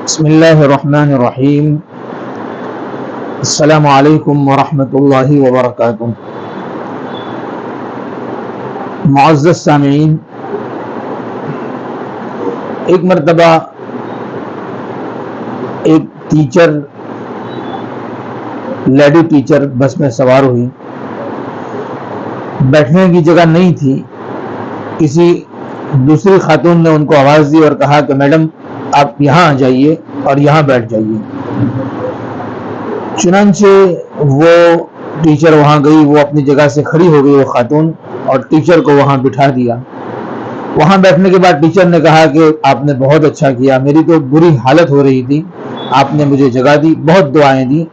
بسم اللہ الرحمن الرحیم۔ السلام علیکم ورحمۃ اللہ وبرکاتہ۔ معزز سامعین، ایک مرتبہ ایک ٹیچر، لیڈی ٹیچر بس میں سوار ہوئی۔ بیٹھنے کی جگہ نہیں تھی۔ کسی دوسری خاتون نے ان کو آواز دی اور کہا کہ میڈم آپ یہاں آ جائیے اور یہاں بیٹھ جائیے۔ چنانچہ وہ ٹیچر وہاں گئی، وہ اپنی جگہ سے کھڑی ہو گئی وہ خاتون، اور ٹیچر کو وہاں بٹھا دیا۔ وہاں بیٹھنے کے بعد ٹیچر نے کہا کہ آپ نے بہت اچھا کیا، میری تو بری حالت ہو رہی تھی، آپ نے مجھے جگہ دی، بہت دعائیں دی۔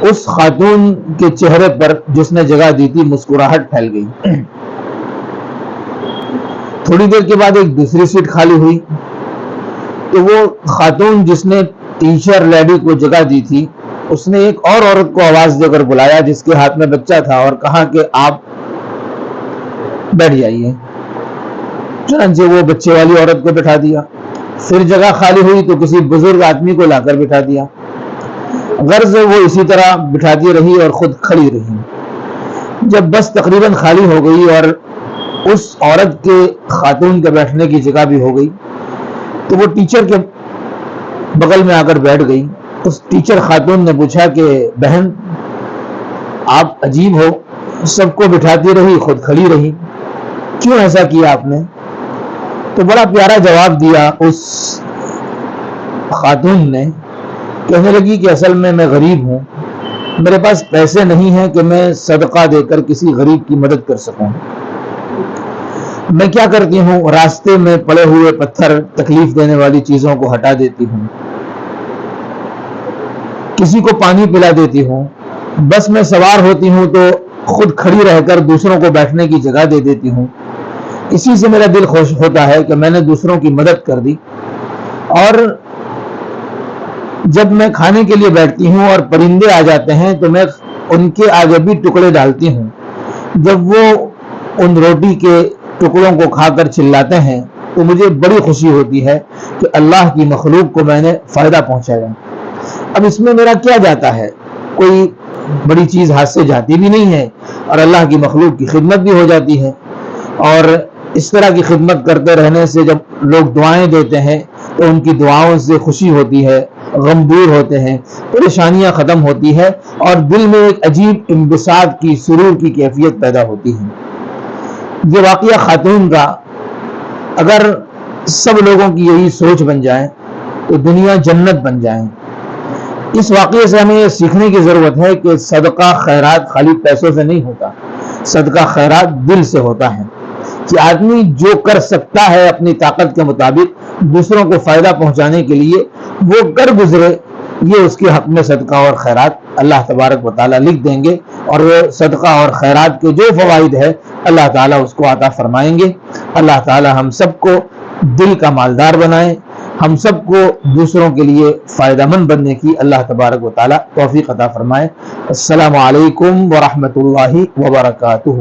اس خاتون کے چہرے پر جس نے جگہ دی تھی مسکراہٹ پھیل گئی۔ تھوڑی دیر کے بعد ایک دوسری سیٹ خالی ہوئی، تو وہ خاتون جس نے ٹیچر لیڈی کو جگہ دی تھی، اس نے ایک اور عورت کو آواز دے کر بلایا جس کے ہاتھ میں بچہ تھا، اور کہا کہ آپ بیٹھ جائیے۔ چنانچہ وہ بچے والی عورت کو بٹھا دیا۔ پھر جگہ خالی ہوئی تو کسی بزرگ آدمی کو لا کر بٹھا دیا۔ غرض وہ اسی طرح بٹھاتی رہی اور خود کھڑی رہی۔ جب بس تقریباً خالی ہو گئی اور اس عورت کے خاتون کے بیٹھنے کی جگہ بھی ہو گئی، تو وہ ٹیچر کے بغل میں آ کر بیٹھ گئی۔ اس ٹیچر خاتون نے پوچھا کہ بہن آپ عجیب ہو، سب کو بٹھاتی رہی خود کھڑی رہی، کیوں ایسا کیا آپ نے؟ تو بڑا پیارا جواب دیا اس خاتون نے، کہنے لگی کہ اصل میں غریب ہوں، میرے پاس پیسے نہیں ہیں کہ میں صدقہ دے کر کسی غریب کی مدد کر سکوں۔ میں کیا کرتی ہوں، راستے میں پڑے ہوئے پتھر، تکلیف دینے والی چیزوں کو ہٹا دیتی ہوں، کسی کو پانی پلا دیتی ہوں، بس میں سوار ہوتی ہوں تو خود کھڑی رہ کر دوسروں کو بیٹھنے کی جگہ دے دیتی ہوں۔ اسی سے میرا دل خوش ہوتا ہے کہ میں نے دوسروں کی مدد کر دی۔ اور جب میں کھانے کے لیے بیٹھتی ہوں اور پرندے آ جاتے ہیں تو میں ان کے آگے بھی ٹکڑے ڈالتی ہوں، جب وہ ان روٹی کے ٹکڑوں کو کھا کر چلاتے ہیں تو مجھے بڑی خوشی ہوتی ہے کہ اللہ کی مخلوق کو میں نے فائدہ پہنچایا۔ اب اس میں میرا کیا جاتا ہے، کوئی بڑی چیز ہاتھ سے جاتی بھی نہیں ہے، اور اللہ کی مخلوق کی خدمت بھی ہو جاتی ہے۔ اور اس طرح کی خدمت کرتے رہنے سے جب لوگ دعائیں دیتے ہیں تو ان کی دعاؤں سے خوشی ہوتی ہے، غم دور ہوتے ہیں، پریشانیاں ختم ہوتی ہے، اور دل میں ایک عجیب انبساط کی، سرور کی کیفیت پیدا ہوتی ہے۔ یہ واقعہ خاتون کا اگر سب لوگوں کی یہی سوچ بن جائے تو دنیا جنت بن جائے۔ اس واقعے سے ہمیں یہ سیکھنے کی ضرورت ہے کہ صدقہ خیرات خالی پیسوں سے نہیں ہوتا، صدقہ خیرات دل سے ہوتا ہے، کہ آدمی جو کر سکتا ہے اپنی طاقت کے مطابق دوسروں کو فائدہ پہنچانے کے لیے وہ کر گزرے، یہ اس کے حق میں صدقہ اور خیرات اللہ تبارک و تعالیٰ لکھ دیں گے، اور وہ صدقہ اور خیرات کے جو فوائد ہے اللہ تعالیٰ اس کو عطا فرمائیں گے۔ اللہ تعالیٰ ہم سب کو دل کا مالدار بنائے، ہم سب کو دوسروں کے لیے فائدہ مند بننے کی اللہ تبارک و تعالیٰ توفیق عطا فرمائے۔ السلام علیکم ورحمۃ اللہ وبرکاتہ۔